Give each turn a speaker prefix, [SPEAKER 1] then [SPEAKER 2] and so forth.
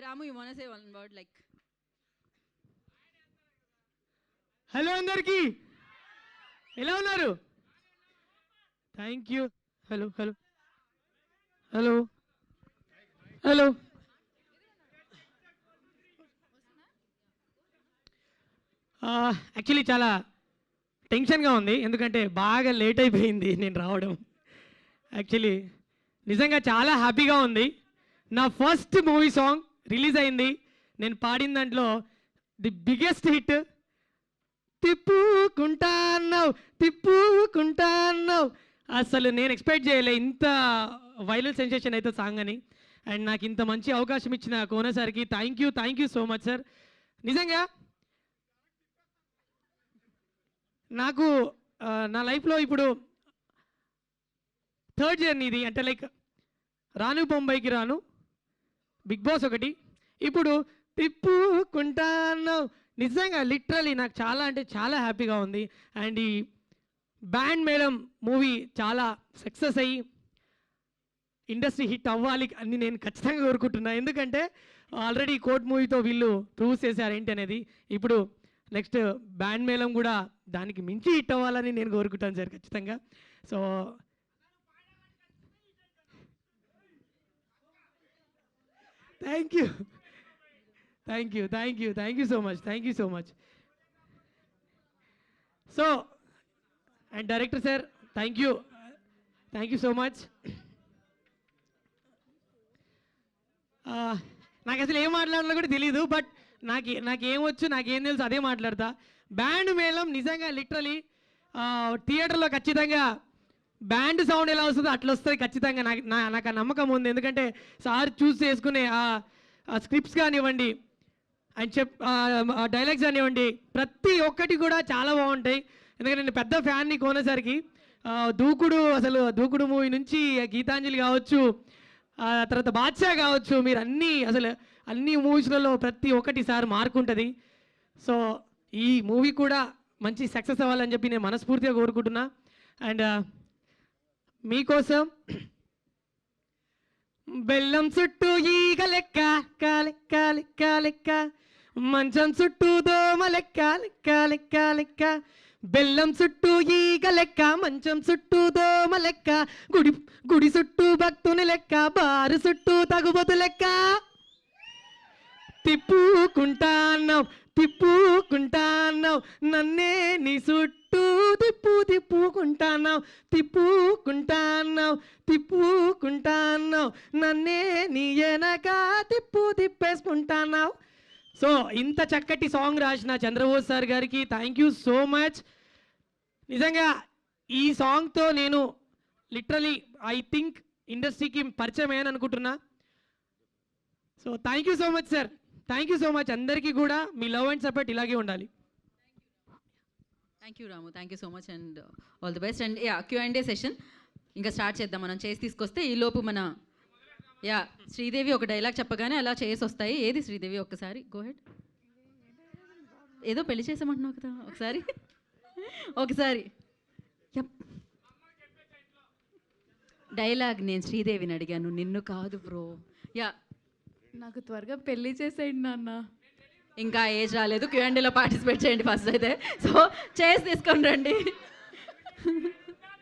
[SPEAKER 1] Ramu, you want to say one word like?
[SPEAKER 2] Hello అందరికీ ఎలా ఉన్నారు? Thank you. Hello hello hello hello. Actually చాలా టెన్షన్గా ఉంది, ఎందుకంటే బాగా లేట్ అయిపోయింది నేను రావడం. యాక్చువల్లీ నిజంగా చాలా హ్యాపీగా ఉంది. నా ఫస్ట్ మూవీ సాంగ్ రిలీజ్ అయింది. నేను పాడిన దాంట్లో ది బిగ్గెస్ట్ హిట్ తిప్పుకుంటాన్నావు. అసలు నేను ఎక్స్పెక్ట్ చేయలే ఇంత వైరల్ సెన్సేషన్ అయితే సాంగ్ అని. అండ్ నాకు ఇంత మంచి అవకాశం ఇచ్చిన కోన సార్కి thank you so much sir. నిజంగా నాకు నా లైఫ్లో ఇప్పుడు థర్డ్ జర్నీ ఇది. అంటే లైక్ రాను బొంబాయికి రాను, బిగ్ బాస్ ఒకటి, ఇప్పుడు తిప్పుకుంటాన్నావు. నిజంగా లిటరలీ నాకు చాలా అంటే చాలా హ్యాపీగా ఉంది. అండ్ ఈ బ్యాండ్ మేళం మూవీ చాలా సక్సెస్ అయ్యి ఇండస్ట్రీ హిట్ అవ్వాలి అని నేను ఖచ్చితంగా కోరుకుంటున్నా. ఎందుకంటే ఆల్రెడీ కోర్ట్ మూవీతో వీళ్ళు ప్రూవ్ చేశారు ఏంటి అనేది. ఇప్పుడు నెక్స్ట్ బ్యాండ్ మేళం కూడా దానికి మించి హిట్ అవ్వాలని నేను కోరుకుంటాను సార్ ఖచ్చితంగా. So thank you so much. So and director sir thank you so much. నాకు అసలు ఏం మాట్లాడాలో కూడా తెలియదు, బట్ నాకేమొచ్చు నాకేం తెలుసు అదే మాట్లాడతా. బ్యాండ్ మేళం నిజంగా లిటరలీ థియేటర్లో ఖచ్చితంగా బ్యాండ్ సౌండ్ ఎలా వస్తుందో అట్లా వస్తుంది ఖచ్చితంగా. నాకు ఆ నమ్మకం ఉంది. ఎందుకంటే సార్ చూస్ చేసుకునే ఆ స్క్రిప్ట్స్ కానివ్వండి అండ్ డైలాగ్స్ కానివ్వండి, ప్రతి ఒక్కటి కూడా చాలా బాగుంటాయి. ఎందుకంటే నేను పెద్ద ఫ్యాన్ని కోనేసరికి దూకుడు మూవీ నుంచి గీతాంజలి కావచ్చు, తర్వాత బాద్షా కావచ్చు, మీరు అన్ని మూవీస్లలో ప్రతి ఒక్కటి సార్ మార్క్ ఉంటుంది. సో ఈ మూవీ కూడా మంచి సక్సెస్ అవ్వాలని చెప్పి నేను మనస్ఫూర్తిగా కోరుకుంటున్నా. అండ్ మీకోసం బెల్లం చుట్టూ ఈగ లెక్క లెక్క లెక్క లెక్క, మంచం చుట్టూ దోమ లెక్క లెక్క లెక్క లెక్క, బెల్లం చుట్టూ ఈగ లెక్క మంచం చుట్టూ దోమ లెక్క, గుడి చుట్టూ భక్తుని లెక్క, బారు చుట్టూ తగుబోతు లెక్క, తిప్పుకుంటాన్నావు నన్నే నీ చుట్టూ తిప్పుకుంటాన్నావు నన్నే నీ వెనక తిప్పేసుకుంటాన్నావు. సో ఇంత చక్కటి సాంగ్ రాసిన చంద్రబోస్ సార్ గారికి థ్యాంక్ యూ సో మచ్. నిజంగా ఈ సాంగ్తో నేను లిటరలీ ఐ థింక్ ఇండస్ట్రీకి పరిచయం అయ్యాను అనుకుంటున్నా. So thank you so much sir, thank you so much. అందరికీ కూడా మీ లవ్ అండ్ సపోర్ట్ ఇలాగే ఉండాలి.
[SPEAKER 1] Thank you Ramu, thank you so much and all the best. And Q&A session ఇంకా స్టార్ట్ చేద్దాం. మనం చేసి తీసుకొస్తే ఈలోపు మన శ్రీదేవి ఒక డైలాగ్ చెప్పగానే అలా చేసి వస్తాయి. ఏది శ్రీదేవి ఒక్కసారి గో హెడ్. ఏదో పెళ్లి చేసామంటున్నావు కదా, ఒకసారి డైలాగ్. నేను శ్రీదేవిని అడిగాను, నిన్ను కాదు బ్రో.
[SPEAKER 3] నాకు త్వరగా పెళ్లి చేసేయండి నాన్న.
[SPEAKER 1] ఇంకా ఏజ్ రాలేదు, Q&Aలో పార్టిసిపేట్ చేయండి ఫస్ట్ అయితే. సో చేసి తీసుకొని రండి.